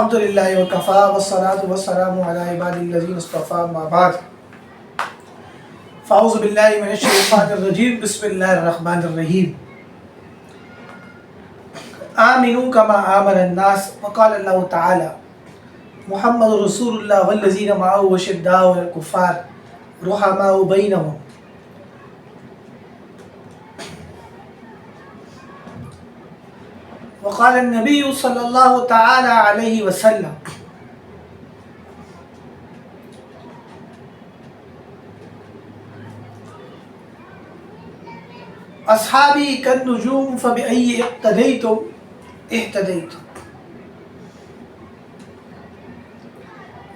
الحمد للہ وکفا والصلاة والسلام علی عباد الذین اصطفیٰ اما بعد فاعوذ باللہ من الشیطان الرجیم بسم اللہ الرحمن الرحیم آمنوا کما آمن الناس وقال اللہ تعالی محمد رسول اللہ والذین معه اشداء علی الکفار رحماء بینہم وقال النبی صلی اللہ تعالی علیہ وسلم اصحابی کالنجوم فبأی اقتدیتم اہتدیتم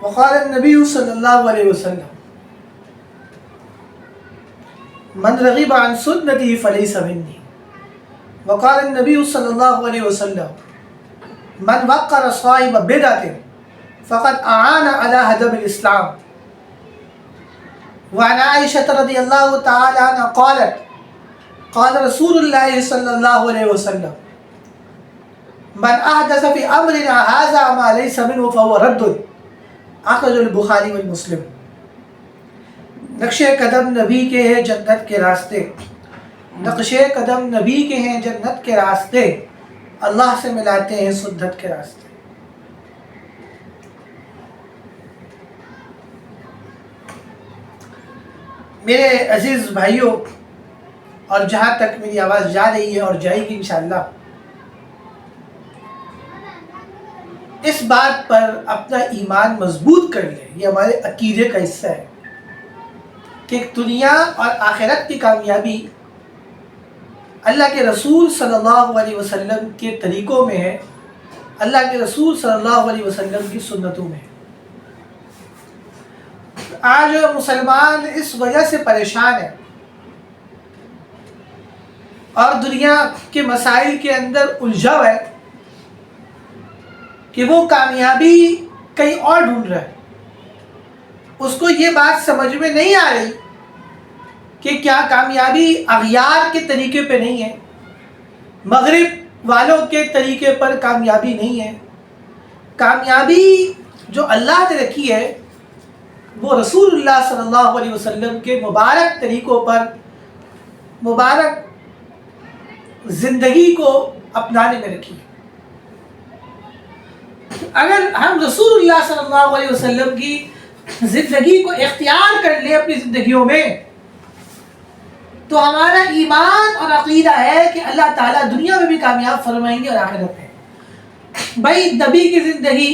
وقال النبی صلی اللہ علیہ وسلم من رغب عن سنتی فلیس منی وقال النبی صلی اللہ علیہ وسلم من وقر صاحب بدعۃ فقد اعان علی هدم الاسلام وعن عائشہ رضی اللہ تعالی عنہا قالت قال رسول اللہ صلی اللہ علیہ وسلم من احدث فی امرنا هذا ما ليس منه فهو رد اخرج البخاری والمسلم۔ نقش قدم نبی کے ہیں جنت کے راستے، نقش قدم نبی کے ہیں جنت کے راستے، اللہ سے ملاتے ہیں سنت کے راستے۔ میرے عزیز بھائیوں، اور جہاں تک میری آواز جا رہی ہے اور جائے گی انشاءاللہ، اس بات پر اپنا ایمان مضبوط کر لیں، یہ ہمارے عقیدے کا حصہ ہے کہ دنیا اور آخرت کی کامیابی اللہ کے رسول صلی اللہ علیہ وسلم کے طریقوں میں ہے، اللہ کے رسول صلی اللہ علیہ وسلم کی سنتوں میں ہے۔ آج مسلمان اس وجہ سے پریشان ہے اور دنیا کے مسائل کے اندر الجھا ہے کہ وہ کامیابی کہیں اور ڈھونڈ رہا ہے۔ اس کو یہ بات سمجھ میں نہیں آ رہی کہ کیا کامیابی اغیار کے طریقے پہ نہیں ہے، مغرب والوں کے طریقے پر کامیابی نہیں ہے۔ کامیابی جو اللہ نے رکھی ہے وہ رسول اللہ صلی اللہ علیہ وسلم کے مبارک طریقوں پر، مبارک زندگی کو اپنانے میں رکھی ہے۔ اگر ہم رسول اللہ صلی اللہ علیہ وسلم کی زندگی کو اختیار کر لیں اپنی زندگیوں میں، تو ہمارا ایمان اور عقیدہ ہے کہ اللہ تعالیٰ دنیا میں بھی کامیاب فرمائیں گے اور آخرت میں۔ بھائی نبی کی زندگی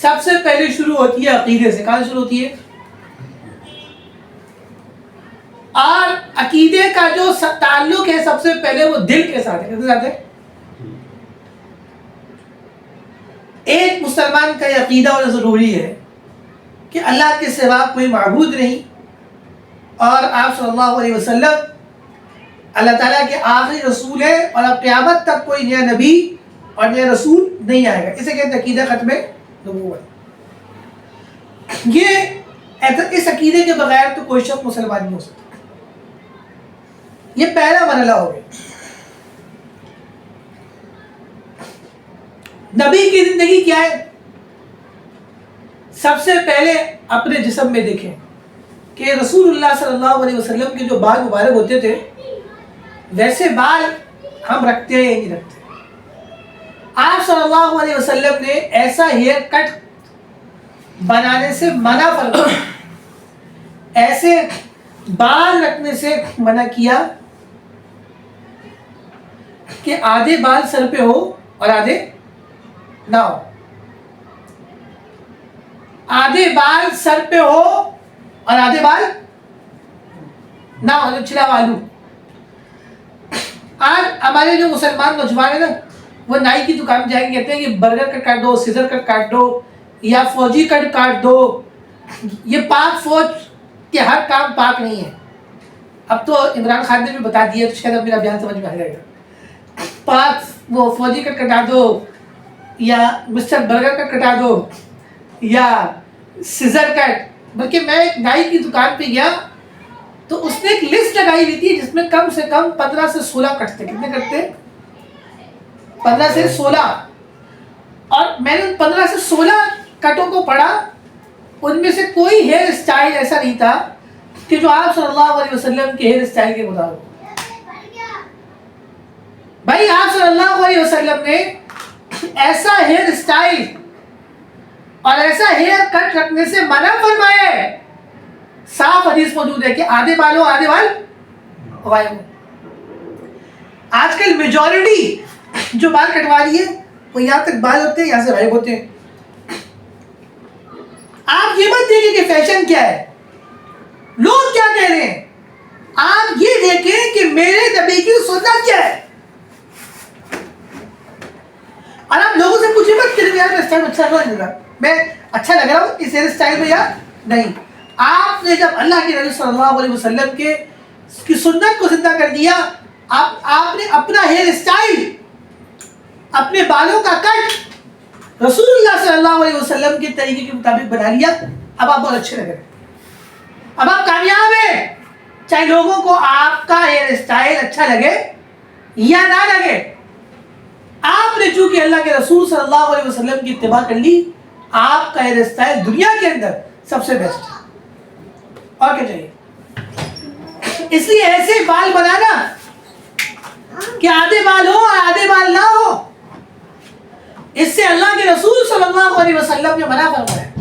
سب سے پہلے شروع ہوتی ہے عقیدے سے۔ کہاں شروع ہوتی ہے؟ اور عقیدے کا جو تعلق ہے سب سے پہلے وہ دل کے ساتھ ہے۔ کس ساتھ ہے؟ ایک مسلمان کا یہ عقیدہ ہونا ضروری ہے کہ اللہ کے سوا کوئی معبود نہیں، اور آپ صلی اللہ علیہ وسلم اللہ تعالیٰ کے آخری رسول ہے، اور اب قیامت تک کوئی نیا نبی اور نیا رسول نہیں آئے گا۔ اسے کہتے ہیں عقیدہ ختم نبوت۔ اس عقیدے کے بغیر تو کوئی شخص مسلمان نہیں ہو سکتا۔ یہ پہلا مرحلہ ہو گیا۔ نبی کی زندگی کیا ہے؟ سب سے پہلے اپنے جسم میں دیکھیں کہ رسول اللہ صلی اللہ علیہ وسلم کے جو بال مبارک ہوتے تھے ویسے بال ہم رکھتے ہیں یا نہیں رکھتے؟ آپ صلی اللہ علیہ وسلم نے ایسا ہیئر کٹ بنانے سے منع فرمایا، ایسے بال رکھنے سے منع کیا کہ آدھے بال سر پہ ہو اور آدھے نہ ہو، آدھے بال سر پہ ہو اور آدھے بال نہ ہو، چھلا والو۔ آج ہمارے جو مسلمان نوجوان ہیں نا، وہ نائی کی دکان جائیں گے، کہتے ہیں کہ برگر کٹ کاٹ دو، سیزر کٹ کاٹ دو، یا فوجی کٹ کاٹ دو۔ یہ پاک فوج کے ہر کام پاک نہیں ہے۔ اب تو عمران خان نے بھی بتا دیا، تو شاید اب میرا بیان سمجھ میں آ جائے گا۔ پاک وہ فوجی کٹ کٹا دو، یا مسٹر برگر کٹ کٹا دو، یا سیزر کٹ۔ بلکہ میں ایک نائی کی دکان پہ گیا تو اس نے ایک لسٹ لگائی ہوئی تھی جس میں کم سے کم 15 سے 16 کٹتے۔ کتنے کٹتے؟ 15 سے 16۔ میں نے 15 سے 16 کٹوں کو پڑھا، ان میں سے کوئی ہیئر اسٹائل ایسا نہیں تھا کہ جو آپ صلی اللہ علیہ وسلم کے ہیئر اسٹائل کے مطابق۔ بھائی آپ صلی اللہ علیہ وسلم نے ایسا ہیئر اسٹائل اور ایسا ہیئر کٹ رکھنے سے منع فرمایا ہے۔ صاف حدیث موجود ہے کہ آدھے بال ہو آدھے بال غائب ہو۔ آج کل میجورٹی جو بال کٹوا رہی ہے وہ یہاں تک بال ہوتے ہیں، یہاں سے غائب ہوتے ہیں۔ آپ یہ مت دیکھیں کہ فیشن کیا ہے، لوگ کیا کہہ رہے ہیں، آپ یہ دیکھیں کہ میرے نبی کی سنت کیا ہے۔ اور آپ لوگوں سے پوچھیں مت کہ یار میں اسٹائل اچھا لگ رہا، میں اچھا لگ رہا ہوں اس ہیئر اسٹائل میں یا نہیں۔ آپ نے جب اللہ کے نبی صلی اللہ علیہ وسلم کی سنت کو زندہ کر دیا، آپ نے اپنا ہیئر اسٹائل، اپنے بالوں کا کٹ رسول اللہ صلی اللہ علیہ وسلم کے طریقے کے مطابق بنا لیا، اب آپ بہت اچھے لگ رہے ہیں، اب آپ کامیاب ہیں، چاہے لوگوں کو آپ کا ہیئر اسٹائل اچھا لگے یا نہ لگے۔ آپ نے چونکہ اللہ کے رسول صلی اللہ علیہ وسلم کی اتباع کر لی، آپ کا ہیئر اسٹائل دنیا کے اندر سب سے بیسٹ ہے۔ اور کیا چاہیے؟ اس لیے ایسے بال بنانا کہ آدھے بال ہو اور آدھے بال نہ ہو، اس سے اللہ کے رسول صلی اللہ علیہ وسلم نے منع فرمایا ہے۔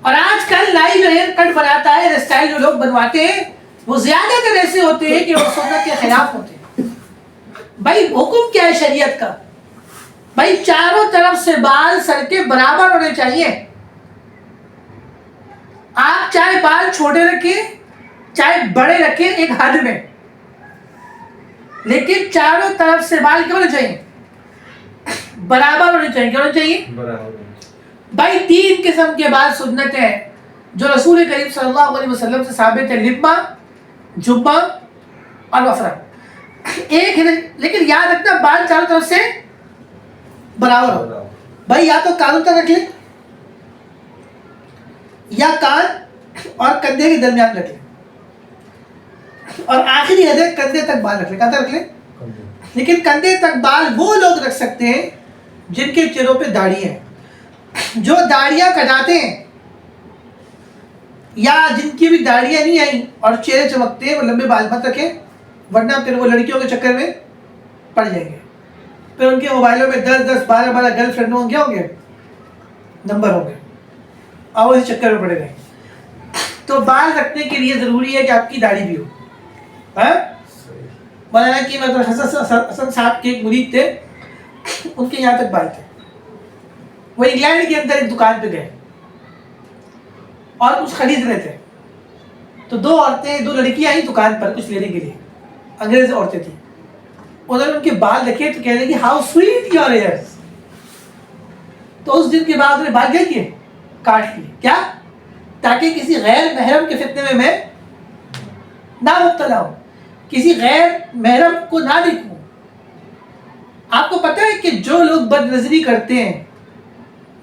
اور آج کل لائیو ہیئر کٹ بناتا ہے، ہیئر اسٹائل جو لوگ بنواتے ہیں وہ زیادہ تر ایسے ہوتے ہیں کہ وہ سنت کے خلاف ہوتے ہیں۔ بھائی حکم کیا ہے شریعت کا؟ بھائی چاروں طرف سے بال سر کے برابر ہونے چاہیے۔ آپ چاہے بال چھوٹے رکھیں چاہے بڑے رکھیں ایک حد میں، لیکن چاروں طرف سے بال کیا ہونے چاہیے؟ برابر ہونے چاہیے۔ کیا ہونے چاہیے؟ برابر۔ بھائی 3 قسم کے بال سنت ہیں جو رسول کریم صلی اللہ علیہ وسلم سے ثابت ہے، لما، جبہ اور وفرہ۔ ایک ہے لیکن یاد رکھنا بال چاروں طرف سے برابر ہو۔ بھائی یا تو کانوں تک رکھ لیں یا کان اور کندھے کے درمیان رکھ لیں، اور آخری حد ہے کندھے تک بال رکھ لیں۔ کہاں تک رکھ لیں؟ لیکن کندھے تک بال وہ لوگ رکھ سکتے ہیں جن کے چہروں پہ داڑھی ہیں۔ جو داڑیاں کٹاتے ہیں یا جن کی بھی داڑیاں نہیں آئیں اور چہرے چمکتے ہیں وہ لمبے بال مت رکھیں، ورنہ پھر وہ لڑکیوں کے چکر میں پڑ جائیں گے، پھر ان کے موبائلوں میں 10 12 گرل فرینڈ ہوں گے، نمبر ہوں گے، اور وہ اس چکر میں پڑے گئے۔ تو بال رکھنے کے لیے ضروری ہے کہ آپ کی داڑھی بھی ہو۔ مولانا کی مطلب حسن صاحب کے ایک مرید تھے، ان کے یہاں تک بال تھے، وہ انگلینڈ کے اندر ایک دکان پہ گئے اور کچھ خرید رہے تھے، تو 2 عورتیں 2 لڑکیاں آئیں دکان پر کچھ لینے کے لیے، انگریز عورتیں تھیں۔ انہوں نے ان کے بال دیکھے تو کہنے لگے ہاؤ سویٹ یور ہیئرز۔ تو اس دن کے بعد انہوں نے بال کیا کیے؟ کاٹ لیے۔ کیا؟ تاکہ کسی غیر محرم کے فتنے میں نہ مبتلا ہوں، کسی غیر محرم کو نہ دیکھوں۔ آپ کو پتہ ہے کہ جو لوگ بد نظری کرتے ہیں،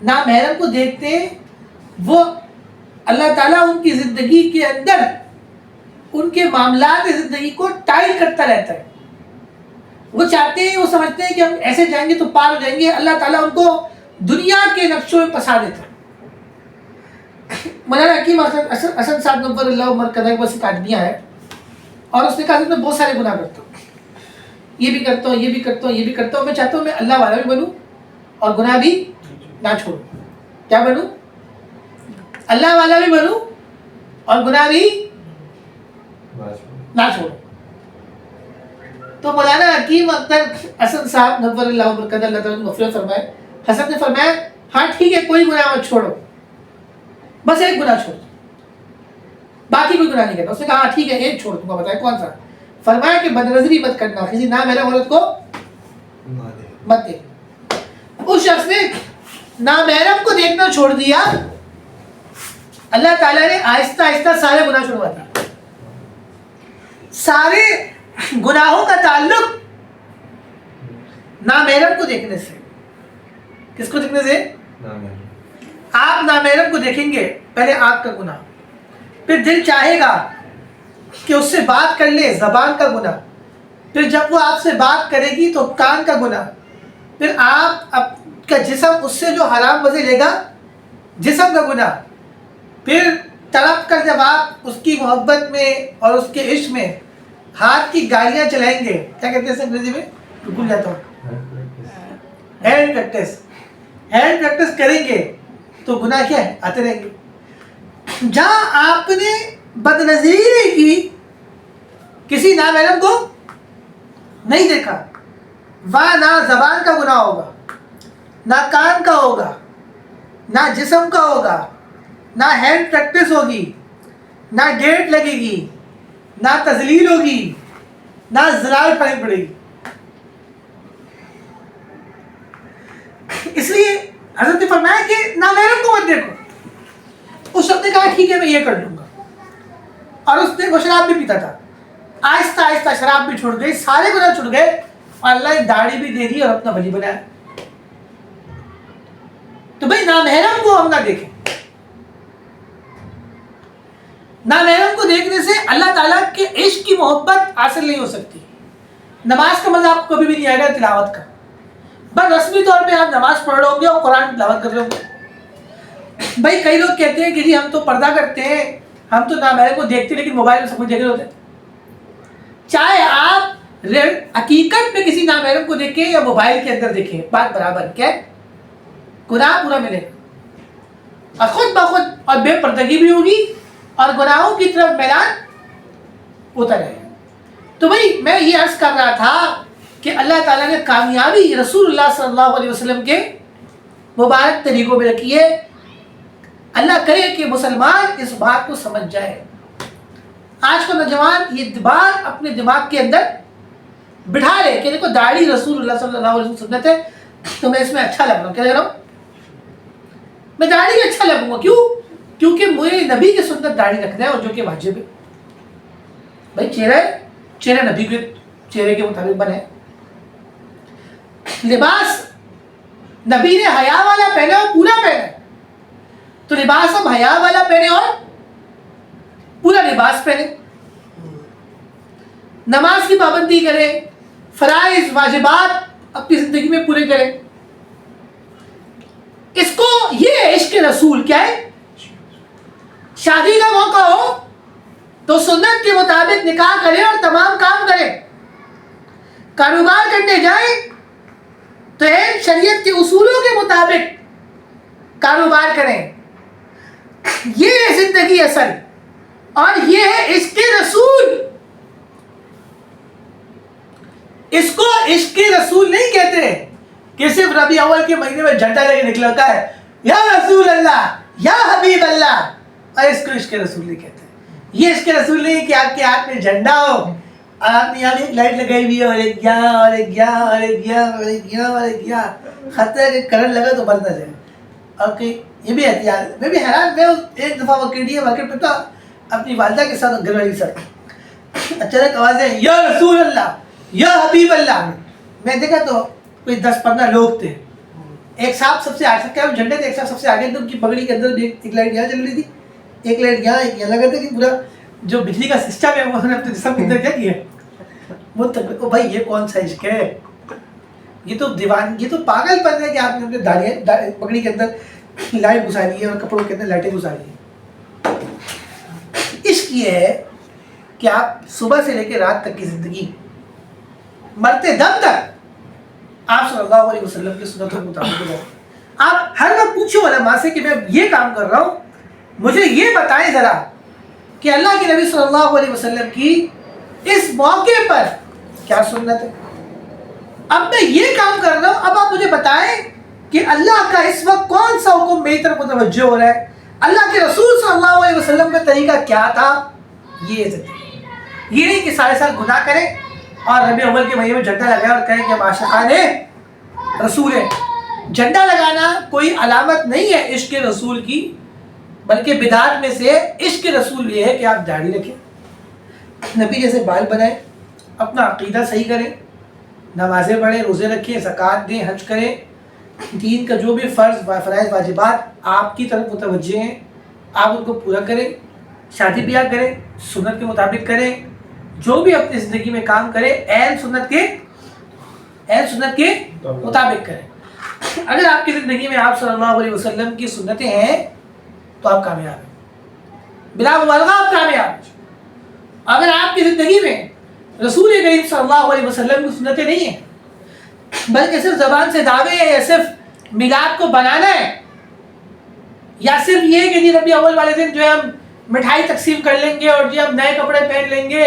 نامحرم کو دیکھتے ہیں، وہ اللہ تعالیٰ ان کی زندگی کے اندر ان کے معاملات زندگی کو ٹائل کرتا رہتا ہے۔ وہ چاہتے ہیں، وہ سمجھتے ہیں کہ ہم ایسے جائیں گے تو پار ہو جائیں گے، اللہ تعالیٰ ان کو دنیا کے نقشوں میں پھنسا دیتا ہے۔ مولانا حکیم حسن صاحب نور اللہ مرکزہ کے پاس ایک آدمی آیا اور اس نے کہا کہ میں بہت سارے گناہ کرتا ہوں، یہ بھی کرتا ہوں، یہ بھی کرتا ہوں، یہ بھی کرتا ہوں، میں چاہتا ہوں میں اللہ والا بھی بنوں اور گناہ بھی نہ چھوڑوں۔ کیا بنوں؟ اللہ والا بھی بنوں اور گناہ بھی نہ چھوڑوں۔ تو مولانا حکیم حسن صاحب نور اللہ مرکزہ اللہ تعالیٰ نے مغفرت فرمائے، حسن نے فرمایا ہاں ٹھیک ہے کوئی گناہ مت چھوڑو، بس ایک گناہ چھوڑ، باقی کوئی گناہ نہیں کرتا۔ اس نے کہا ہاں ٹھیک ہے ایک چھوڑ دوں گا، بتائیں کون سا؟ فرمایا کہ بد نظری مت کرنا، کسی نامحرم عورت کو مت دیکھنا۔ اس شخص نے نامحرم کو دیکھنا چھوڑ دیا، اللہ تعالیٰ نے آہستہ آہستہ سارے گناہ چھوڑوا دیے۔ سارے گناہوں کا تعلق نامحرم کو دیکھنے سے۔ کس کو دیکھنے سے؟ آپ نامحرم کو دیکھیں گے، پہلے آنکھ کا گناہ، پھر دل چاہے گا کہ اس سے بات کر لے، زبان کا گناہ، پھر جب وہ آپ سے بات کرے گی تو کان کا گناہ، پھر آپ کا کا جسم اس سے جو حرام مزے لے گا، جسم کا گناہ، پھر تڑپ کر جب آپ اس کی محبت میں اور اس کے عشق میں ہاتھ کی گالیاں چلائیں گے، کیا کہتے ہیں انگریزی میں، بھول جاتا ہوں، ہینڈ پریکٹس کریں گے تو گناہ کیا ہے، آتے رہیں گے. جہاں آپ نے بدنظری نہیں کی، کسی نامحرم کو نہیں دیکھا، وہاں نہ زبان کا گناہ ہوگا، نہ کان کا ہوگا، نہ جسم کا ہوگا، نہ ہینڈ پریکٹس ہوگی، نہ ڈیٹ لگے گی، نہ تذلیل ہوگی، نہ زلال پڑی پڑے گی. اس لیے حضرت نے فرمایا کہ نامحرم کو مت دیکھو. اس شخص نے کہا ٹھیک ہے میں یہ کر لوں گا، اور اس نے وہ شراب بھی پیتا تھا. آہستہ آہستہ شراب بھی چھوڑ گئی، سارے گناہ چھوڑ گئے، اور اللہ نے داڑھی بھی دے دی اور اپنا ولی بنایا. تو بھائی نامحرم کو ہم نہ دیکھیں. نامحرم کو دیکھنے سے اللہ تعالیٰ کے عشق کی محبت حاصل نہیں ہو سکتی. نماز کا مزہ آپ کو کبھی بھی نہیں آئے گا تلاوت کا. بس رسمی طور پہ آپ نماز پڑھ رہے ہوں گے اور قرآن تلاوت کر رہے ہوں گے. بھائی کئی لوگ کہتے ہیں کہ جی ہم تو پردہ کرتے ہیں، ہم تو نامحرم کو دیکھتے ہیں، لیکن موبائل میں سب کچھ دیکھ رہے ہوتے ہیں. چاہے آپ حقیقت میں کسی نامحرم کو دیکھیں یا موبائل کے اندر دیکھیں، بات برابر. کیا گناہ پورا ملے گا، اور خود بخود اور بے پردگی بھی ہوگی اور گناہوں کی طرف میلان ہوتا رہے گا. تو بھائی میں یہ عرض کر رہا تھا کہ اللہ تعالیٰ نے کامیابی رسول اللہ صلی اللہ علیہ وسلم کے مبارک طریقوں میں رکھی ہے. اللہ کرے کہ مسلمان اس بات کو سمجھ جائے. آج کا نوجوان یہ بات اپنے دماغ کے اندر بٹھا لے کہ دیکھو داڑھی رسول اللہ صلی اللہ علیہ وسلم سنت ہے، تو میں اس میں اچھا لگ رہا ہوں. کیا لگ رہا ہوں؟ میں داڑھی میں اچھا لگوں گا. کیوں؟ کیونکہ مجھے نبی کی سنت داڑھی رکھنا ہے، اور جو کہ واجب ہے. بھائی چہرہ نبی کے چہرے کے مطابق بنے. لباس نبی نے حیا والا پہنا اور پورا پہنا، تو لباس ہم حیا والا پہنے اور پورا لباس پہنے. نماز کی پابندی کریں، فرائض واجبات اپنی زندگی میں پورے کریں. اس کو یہ عشق رسول کیا ہے. شادی کا موقع ہو تو سنت کے مطابق نکاح کریں اور تمام کام کریں. کاروبار کرنے جائیں تو شریعت کے اصولوں کے مطابق کاروبار کریں. یہ ہے زندگی اصل، اور یہ ہے عشق رسول. اس کو عشق رسول نہیں کہتے کہ صرف ربیع اول کے مہینے میں جھنڈا لے کے نکلا ہوتا ہے یا رسول اللہ یا حبیب اللہ، اور اس کو عشق رسول نہیں کہتے. یہ عشق رسول نہیں کہ آپ کے ہاتھ میں جھنڈا ہو، آپ نے یہاں ایک لائٹ لگائی ہوئی ہے اور ایک یہاں اور ایک یہاں اور ایک یہاں اور ایک یہاں اور ایک یہاں، خطرہ ہے کہ کرنٹ لگا تو بند نہ جائے. اور کہ یہ بھی احتیاط. میں بھی حیران، میں ایک دفعہ وہ کیڈیا مارکیٹ پہ تھا اپنی والدہ کے ساتھ گھر والی ساتھ، اچانک آوازیں یا رسول اللہ یا حبیب اللہ. میں دیکھا تو کوئی 10-15 لوگ تھے. ایک صاحب سب سے آگے کیا جھنڈے تھے، ایک صاحب سب سے آگے تھے، ان کی پگڑی کے اندر بھی ایک لائٹ یہاں چل رہی تھی، ایک لائٹ یہاں ایک یہاں لگا تھا کہ پورا جو بجلی کا سسٹم ہے وہ انہوں نے اپنے جسم کے اندر کیا کیا. وہ تک بھائی یہ کون سا عشق ہے؟ یہ تو دیوان، یہ تو پاگل پن ہے کہ آپ نے اپنے داڑھی پگڑی کے اندر لائٹ گھسا لی ہے اور کپڑوں کے اندر لائٹیں گھسا لی ہیں. عشق یہ ہے کہ آپ صبح سے لے کے رات تک کی زندگی، مرتے دم تک آپ صلی اللہ علیہ وسلم کی سنتوں کے مطابق ہو. آپ ہر وقت پوچھو علماء سے کہ میں یہ کام کر رہا ہوں، مجھے یہ بتائیں ذرا کہ اللہ کے نبی صلی اللہ علیہ وسلم کی اس موقع پر کیا سنت ہے. اب میں یہ کام کر رہا ہوں، اب آپ مجھے بتائیں کہ اللہ کا اس وقت کون سا حکم میری طرف متوجہ ہو رہا ہے، اللہ کے رسول صلی اللہ علیہ وسلم کا طریقہ کیا تھا. یہ نہیں کہ سارے سال گناہ کریں اور ربیع اول کے مہینے میں جھنڈا لگائیں اور کہیں کہ ہم عاشقان رسول ہیں. جھنڈا لگانا کوئی علامت نہیں ہے عشق رسول کی، بلکہ بدعات میں سے عشق رسول یہ ہے کہ آپ داڑھی رکھیں، نبی جیسے بال بنائیں، اپنا عقیدہ صحیح کریں، نمازیں پڑھیں، روزے رکھیں، زکوٰۃ دیں، حج کریں. دین کا جو بھی فرائض واجبات آپ کی طرف متوجہ ہیں آپ ان کو پورا کریں. شادی بیاہ کریں، سنت کے مطابق کریں، جو بھی اپنی زندگی میں کام کریں عین سنت کے مطابق کریں. اگر آپ کی زندگی میں آپ صلی اللہ علیہ وسلم کی سنتیں ہیں تو آپ کامیاب ہیں، بلا مبالغہ آپ کامیاب ہیں۔ اگر آپ کی زندگی میں رسول کریم صلی اللہ علیہ وسلم کی سنتیں نہیں ہیں، بلکہ صرف زبان سے دعوے ہیں، یا صرف میلاد کو بنانا ہے، یا صرف یہ کہ ربیع اول والے دن جو ہے ہم مٹھائی تقسیم کر لیں گے اور جو ہم نئے کپڑے پہن لیں گے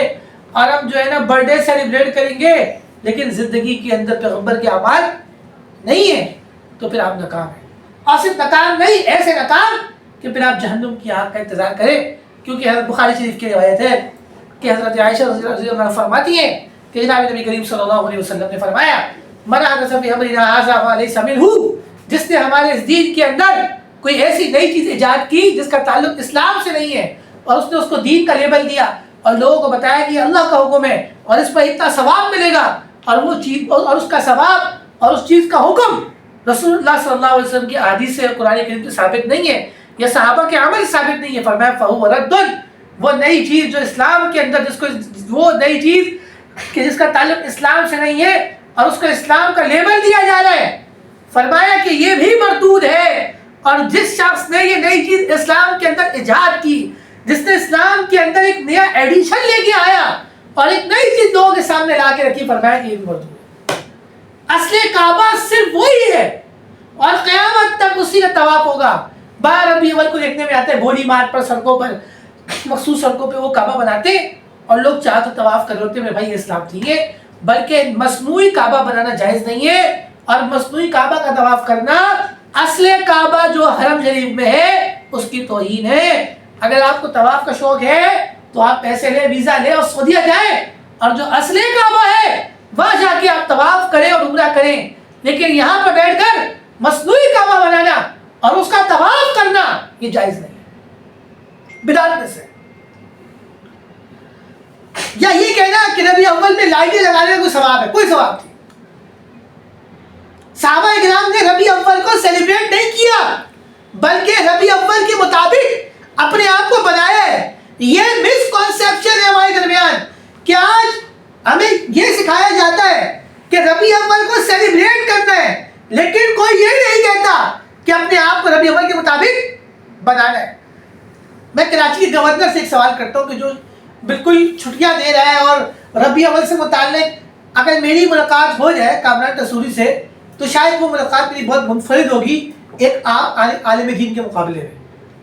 اور ہم جو ہے نا برتھ ڈے سیلیبریٹ کریں گے، لیکن زندگی کے اندر پیغمبر کے اعمال نہیں ہے، تو پھر آپ ناکام ہیں۔ اور صرف ناکام نہیں، ایسے ناکام کہ پھر آپ جہنم کی آگ کا انتظار کریں، کیونکہ حضرت بخاری شریف کی روایت ہے کہ حضرت عائشہ رضی اللہ عنہ فرماتی ہیں کہ جناب نبی کریم صلی اللہ علیہ وسلم نے فرمایا من احدث فی امرنا ھذا ما لیس منہ، جس نے ہمارے اس دین کے اندر کوئی ایسی نئی چیز ایجاد کی جس کا تعلق اسلام سے نہیں ہے، اور اس نے اس کو دین کا لیبل دیا اور لوگوں کو بتایا کہ یہ اللہ کا حکم ہے اور اس پر اتنا ثواب ملے گا، اور وہ چیز اور اس کا ثواب اور اس چیز کا حکم رسول اللہ صلی اللہ علیہ وسلم کی احادیث سے قرآن کریم سے ثابت نہیں ہے یا صحابہ کے عمل سے ثابت نہیں ہے، فرمایا فہو رد، وہ نئی چیز جو اسلام کے اندر جس کو وہ نئی چیز کہ جس کا تعلق اسلام سے نہیں ہے اور اس کو اسلام کا لیبل دیا جا رہا ہے، فرمایا کہ یہ بھی مردود ہے۔ اور جس شخص نے یہ نئی چیز اسلام کے اندر ایجاد کی، جس نے اسلام کے اندر ایک نیا ایڈیشن لے کے آیا اور ایک نئی چیز لوگوں کے سامنے لا کے رکھی، فرمایا کہ یہ بھی مردود ہے۔ اصل کعبہ صرف وہی ہے اور قیامت تک اسی کا طواف ہوگا۔ 12 ربیع اول کو دیکھنے میں آتا ہے بولی مارٹ پر، سڑکوں پر، مخصوص سڑکوں پہ وہ کعبہ بناتے اور لوگ چاہ تو طواف کر رہے ہوتے ہیں، بھائی اسلام نہیں ہے، بلکہ مصنوعی کعبہ بنانا جائز نہیں ہے، اور مصنوعی کعبہ کا طواف کرنا اصل کعبہ جو حرم شریف میں ہے اس کی توہین ہے۔ اگر آپ کو طواف کا شوق ہے تو آپ پیسے لیں، ویزا لیں اور سعودیہ جائیں، اور جو اصل کعبہ ہے وہاں جا کے آپ طواف کریں اور عمرہ کریں، لیکن یہاں پر بیٹھ کر مصنوعی کعبہ بنانا اور اس کا طواف کرنا یہ جائز نہیں ہے، بدعت میں سے۔ یا یہ کہنا کہ ربیع اول میں لائٹیں لگانے کا کوئی ثواب ہے، کوئی ثواب نہیں۔ صحابہ کرام نے ربیع اول کو سیلیبریٹ نہیں کیا، بلکہ ربیع اول کے مطابق اپنے آپ کو بنایا ہے۔ یہ مس کنسیپشن ہے ہمارے درمیان کہ آج ہمیں یہ سکھایا جاتا ہے کہ ربیع اول کو سیلیبریٹ کرنا ہے، لیکن کوئی یہ نہیں کہتا کہ اپنے آپ کو ربیع اول کے مطابق بنانا ہے۔ میں کراچی کے گورنر سے ایک سوال کرتا ہوں کہ جو بالکل چھٹیاں دے رہا ہے اور ربیع اول سے متعلق اگر میری ملاقات ہو جائے کامران تصوری سے تو شاید وہ ملاقات میری بہت منفرد ہوگی ایک عام عالم دین کے مقابلے میں۔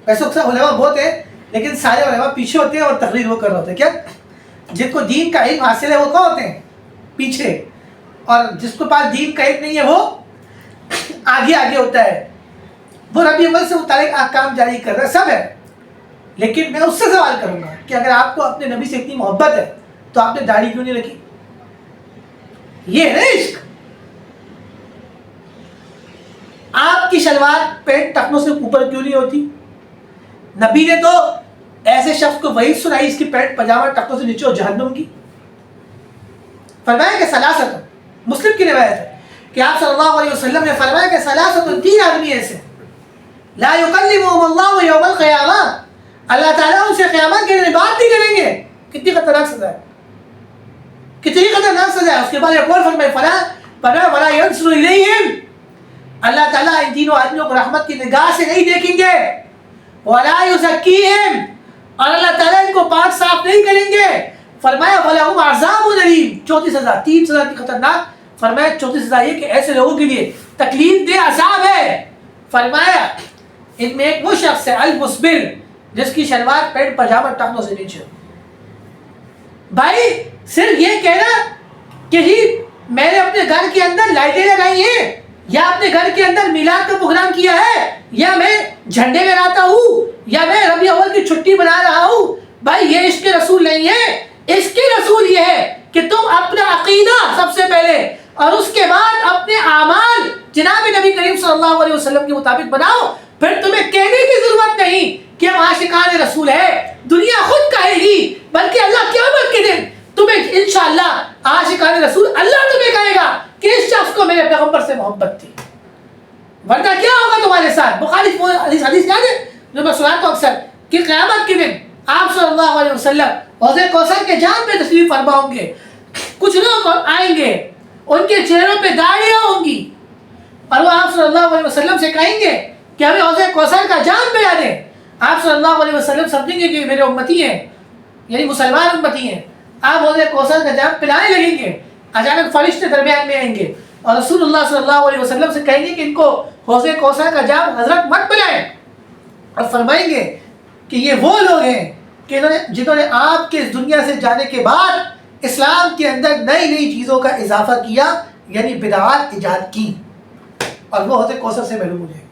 ویسے اکثر علماء بہت ہیں لیکن سارے علماء پیچھے ہوتے ہیں اور تقریر وہ کر رہے ہوتے ہیں، کیا جن کو دین کا علم حاصل ہے وہ کہاں ہوتے ہیں؟ پیچھے، اور جس کو پاس دین کا علم نہیں ہے وہ آگے آگے ہوتا ہے۔ وہ ربیع اول سے متعلق احکام جاری کر رہا ہے، سب ہے، لیکن میں اس سے سوال کروں گا کہ اگر آپ کو اپنے نبی سے اتنی محبت ہے تو آپ نے داڑھی کیوں نہیں رکھی؟ یہ ہے عشق۔ آپ کی شلوار پینٹ ٹخنوں سے اوپر کیوں نہیں ہوتی؟ نبی نے تو ایسے شخص کو وہی سنائی اس کی پینٹ پجامہ ٹخنوں سے نیچے ہو جہنم کی۔ فرمایا کہ ثلاثۃ، مسلم کی روایت ہے کہ آپ صلی اللہ علیہ وسلم نے فرمایا کہ ثلاثۃ، 3 آدمی ایسے لا یکلمہم اللہ یوم القیامہ، اللہ تعالیٰ ان سے قیامت کے دن بات نہیں کریں گے۔ کتنی خطرناک سزا ہے، کتنی خطرناک سزا ہے۔ اس کے بعد ایک اور فرمایا ولا ینظر الیہم، اللہ تعالیٰ ان تینوں آدمیوں کو رحمت کی نگاہ سے نہیں دیکھیں گے۔ وَلَا يُزَكِّيهِمْ، اور اللہ تعالیٰ ان کو پاک صاف نہیں کریں گے۔ فرمایا وَلَهُمْ عَذَابٌ أَلِيمٌ، چوتھی سزا، 3 سزا کی خطرناک، فرمایا چوتھی سزا یہ کہ ایسے لوگوں کے لیے تکلیف دہ عذاب ہے۔ فرمایا ان میں ایک وہ شخص ہے المسبل، جس کی شلوار پینٹ پجامہ ٹخنوں سے نیچے۔ بھائی صرف یہ کہنا کہ جی میں نے اپنے گھر کے اندر لائٹیں لگائی ہیں یا اپنے گھر کے اندر میلاد کا پروگرام کیا ہے یا میں جھنڈے لگاتا ہوں یا میں ربیع اول کی چھٹی بنا رہا ہوں، بھائی یہ عشق رسول نہیں ہے۔ عشق رسول یہ ہے کہ تم اپنا عقیدہ سب سے پہلے اور اس کے بعد اپنے اعمال جناب نبی کریم صلی اللہ علیہ وسلم کے مطابق بناؤ، پھر تمہیں کہنے کی ضرورت نہیں کہ ہم عاشقان رسول ہے، دنیا خود کہے گی، بلکہ اللہ قیامت کے دن تمہیں انشاءاللہ عاشقان رسول اللہ تمہیں کہے گا کہ اس شخص کو میرے پیغمبر سے محبت تھی۔ ورنہ کیا ہوگا تمہارے ساتھ؟ بخاری حدیث یاد ہے جو میں سناتا ہوں اکثر کہ قیامت کے دن آپ صلی اللہ علیہ وسلم حوض کوثر کے جام پہ تشریف فرما ہوں گے، کچھ لوگ آئیں گے ان کے چہروں پہ داڑیاں ہوں گی، اور وہ آپ صلی اللہ علیہ وسلم سے کہیں گے کہ ہمیں حوض کوثر کا جام پلا دیں. آپ صلی اللہ علیہ وسلم سمجھیں گے کہ میرے امتی ہیں، یعنی مسلمان امتی ہیں. آپ حوض کوثر کا جام پلانے لگیں گے، اچانک فرشتے درمیان میں آئیں گے اور رسول اللہ صلی اللہ علیہ وسلم سے کہیں گے کہ ان کو حوض کوثر کا جام حضرت مت پلائیں، اور فرمائیں گے کہ یہ وہ لوگ ہیں کہ جنہوں نے آپ کے اس دنیا سے جانے کے بعد اسلام کے اندر نئی نئی چیزوں کا اضافہ کیا، یعنی بدعات ایجاد کی، اور وہ حوض کوثر سے محروم ہو جائیں گے.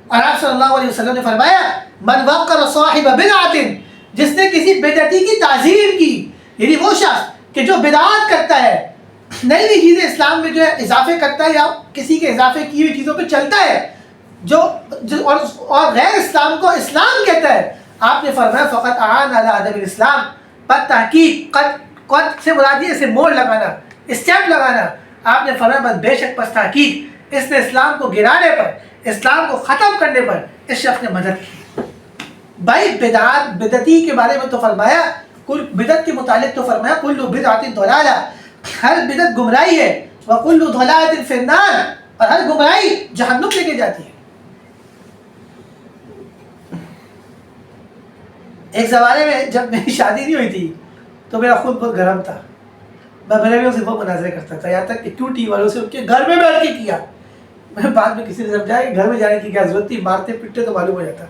اور آپ صلی اللہ علیہ وسلم نے فرمایا من وقر صاحب بدعت، جس نے کسی بدعتی کی تعظیم کی، یعنی وہ شخص کہ جو بدعات کرتا ہے، نئی نئی چیزیں اسلام میں جو ہے اضافے کرتا ہے یا کسی کے اضافے کی ہوئی چیزوں پہ چلتا ہے، اور غیر اسلام کو اسلام کہتا ہے، آپ نے فرمایا فقط اعان علی عدم الاسلام، پر تحقیق قد سے مراد ہے اسے موڑ لگانا، اسٹیپ لگانا. آپ نے فرمایا بس بے شک پس تحقیق اس نے اسلام کو گرانے پر، اسلام کو ختم کرنے پر اس شخص نے مدد کی. بھائی بدعات، بدعتی کے بارے میں تو فرمایا، کل بدعت کے متعلق تو فرمایا کل بدعت ضلالہ، ہر بدعت گمراہی ہے، وکل ضلالۃ فی النار، اور ہر گمراہی جہنم لے کے جاتی ہے. ایک زمانے میں جب میری شادی نہیں ہوئی تھی تو میرا خود بہت گرم تھا، میں بریلویوں سے بہت مناظرے کرتا تھا، یہاں تک کہ کیوں ٹی والوں سے ان کے گھر میں بیٹھ کے کیا. میں بعد میں کسی نے سمجھایا کہ گھر میں جانے کی کیا ضرورت تھی، مارتے پیٹتے تو معلوم ہو جاتا،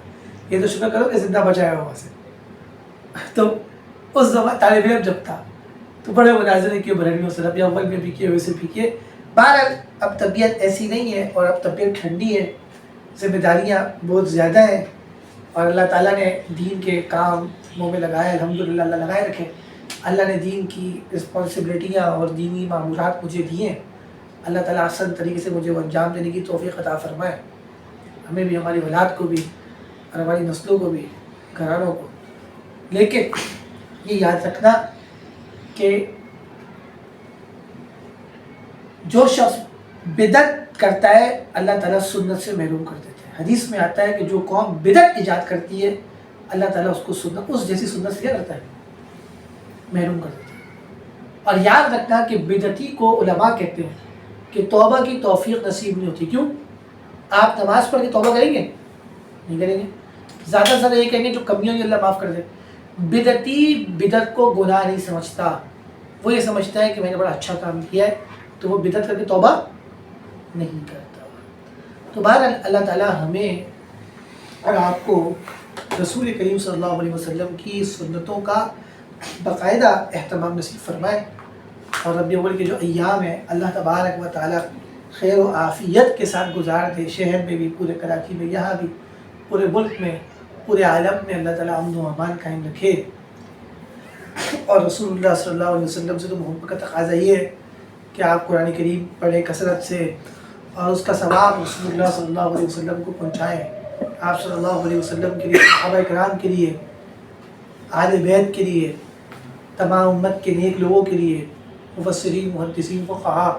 یہ تو شکر کرو کہ زندہ بچایا وہاں سے. تو اس زمان طالب علم جب تھا تو بڑے مناظرے کیے بریلویوں سے، ربیع اول میں بھی کیے، ویسے بھی کیے. بہرحال اب طبیعت ایسی نہیں ہے اور اب طبیعت ٹھنڈی ہے، ذمہ داریاں بہت زیادہ ہیں، اور اللہ تعالیٰ نے دین کے کام منہ میں لگائے، الحمدللہ اللہ لگائے رکھے. اللہ نے دین کی رسپانسبلٹیاں اور دینی معمولات مجھے دیے ہیں. اللہ تعالیٰ آسان طریقے سے مجھے وہ انجام دینے کی توفیق عطا فرمائے، ہمیں بھی، ہماری اولاد کو بھی، اور ہماری نسلوں کو بھی، گھرانوں کو. لیکن یہ یاد رکھنا کہ جو شخص بدعت کرتا ہے اللہ تعالیٰ سنت سے محروم کر دیتے ہیں. حدیث میں آتا ہے کہ جو قوم بدعت ایجاد کرتی ہے اللہ تعالیٰ اس کو سنت، اس جیسی سنت سے کیا کرتا ہے، محروم کر دیتا ہے. اور یاد رکھنا کہ بدعتی کو علماء کہتے ہیں کہ توبہ کی توفیق نصیب نہیں ہوتی. کیوں؟ آپ نماز پڑھ کے توبہ کریں گے؟ نہیں کریں گے. زیادہ سے زیادہ یہ کہیں گے جو کمیوں کی اللہ معاف کر دے. بدعتی بدعت کو گناہ نہیں سمجھتا، وہ یہ سمجھتا ہے کہ میں نے بڑا اچھا کام کیا ہے، تو وہ بدعت کر کے توبہ نہیں کرتا. تو بہرحال اللہ تعالیٰ ہمیں اور آپ کو رسول کریم صلی اللہ علیہ وسلم کی سنتوں کا باقاعدہ اہتمام نصیب فرمائے، اور ربیع اول کے جو ایام ہیں اللہ تبارک و تعالیٰ خیر و عافیت کے ساتھ گزار دے. شہر میں بھی، پورے کراچی میں، یہاں بھی، پورے ملک میں، پورے عالم میں اللہ تعالیٰ امن و امان قائم رکھے. اور رسول اللہ صلی اللہ علیہ وسلم سے تو محبت کا تقاضا یہ ہے کہ آپ قرآن کریم پڑھیں کثرت سے، اور اس کا ثواب رسول اللہ صلی اللہ علیہ وسلم کو پہنچائیں. آپ صلی اللہ علیہ وسلم کے لیے، صحابہ کرام کے لیے، اہل بیت کے لیے، تمام امت کے نیک لوگوں کے لیے، مفسرین، محدثین، فقہاء،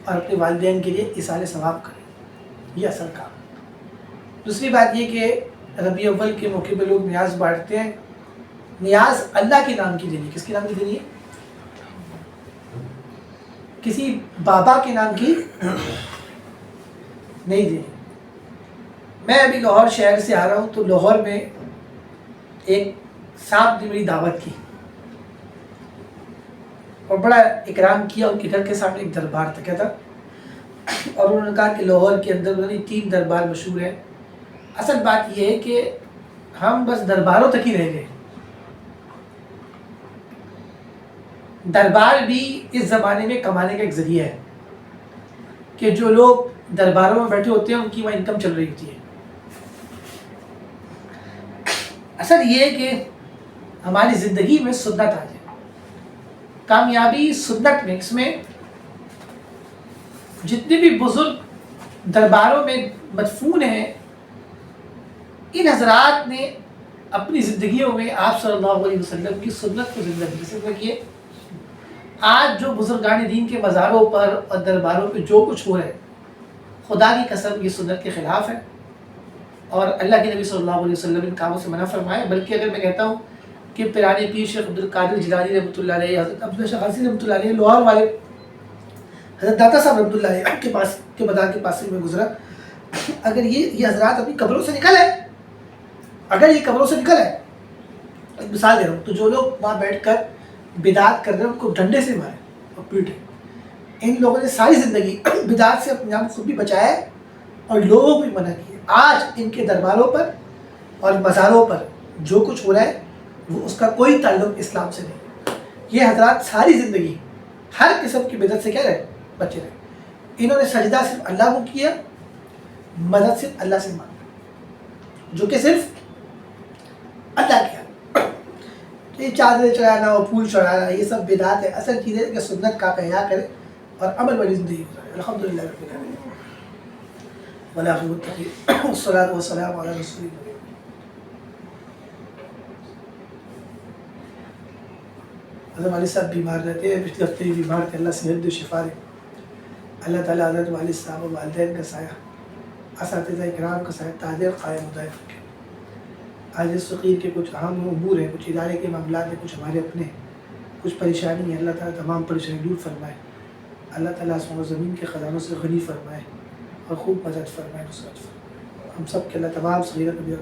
اور اپنے والدین کے لیے اصال ثواب کریں. یہ اصل کام. دوسری بات یہ کہ ربیع اول کے موقع پہ لوگ نیاز بانٹتے ہیں. نیاز اللہ کے نام کی دینی. کس کے نام کی دینی ہے؟ کسی بابا کے نام کی نہیں دینی. میں ابھی لاہور شہر سے آ رہا ہوں تو لاہور میں ایک صاحب نے میری دعوت کی اور بڑا اکرام کیا. ان کے گھر کے سامنے ایک دربار تھا، کیا تھا، اور انہوں نے کہا کہ لاہور کے اندر انہوں نے 3 دربار مشہور ہیں. اصل بات یہ ہے کہ ہم بس درباروں تک ہی رہ گئے. دربار بھی اس زمانے میں کمانے کا ایک ذریعہ ہے کہ جو لوگ درباروں میں بیٹھے ہوتے ہیں ان کی وہاں انکم چل رہی ہوتی ہے. اصل یہ ہے کہ ہماری زندگی میں سنت آ جائے. کامیابی سنت میں، اس میں جتنے بھی بزرگ درباروں میں مدفون ہیں ان حضرات نے اپنی زندگیوں میں آپ صلی اللہ علیہ وسلم کی سنت کو زندہ کیے. آج جو بزرگان دین کے مزاروں پر اور درباروں پہ جو کچھ ہو رہا ہے خدا کی قسم یہ سنت کے خلاف ہے، اور اللہ کے نبی صلی اللہ علیہ وسلم ان کاموں سے منع فرمائے. بلکہ اگر میں کہتا ہوں کہ پیرانے پیر شیخ عبدالقادر جیلانی رحمۃ اللہ علیہ، حضرت عبداللہ شاہ غازی رحمۃ اللہ علیہ، لاہور والے حضرت داتا صاحب رحمۃ اللہ علیہ کے پاس کے مزار کے پاس سے میں گزرا. اگر یہ حضرات اپنی قبروں سے نکل ہے، اگر یہ قبروں سے نکل ہے، ایک مثال دے رہا ہوں، تو جو لوگ وہاں بیٹھ کر بدعت کر رہے ہیں ان کو ڈنڈے سے مارے اور پیٹے. ان لوگوں نے ساری زندگی بدعت سے اپنے آپ خود بھی بچایا ہے اور لوگوں کو بھی منع کیا. آج ان کے درباروں پر اور مزاروں پر جو کچھ ہو رہا ہے وہ اس کا کوئی تعلق اسلام سے نہیں. یہ حضرات ساری زندگی ہر قسم کی بدعت سے کیا رہے، بچے رہے. انہوں نے سجدہ صرف اللہ کو کیا، مدد صرف اللہ سے مانگا، جو کہ صرف اللہ کیا. یہ چادریں چڑھانا اور پھول چڑھانا یہ سب بدعت ہے. اصل چیز ہے کہ سنت کا احیا کرے اور عمل والی زندگی گزارے. الحمدللہ رب العالمین والعاقبۃ للمتقین والصلاۃ والسلام علی رسول اللہ. حضرت والد صاحب بیمار رہتے ہیں، پچھلے ہفتے ہی بیمار تھے. اللہ صحت و شفا دے. اللہ تعالیٰ حضرت والد صاحب و والدین کا سایہ، اساتذہ کرام کا سایہ تاجر قائم و دائم رکھے. آج اس فقیر کے کچھ اہم امور ہیں، کچھ ادارے کے معاملات ہیں، کچھ ہمارے اپنے، کچھ پریشانی ہے. اللہ تعالیٰ تمام پریشانی دور فرمائے. اللہ تعالیٰ آسمان و زمین کے خزانوں سے غنی فرمائے اور خوب مدد فرمائے، نصرت فرمائے. ہم سب کے اللہ تمام صغیرہ کبیرہ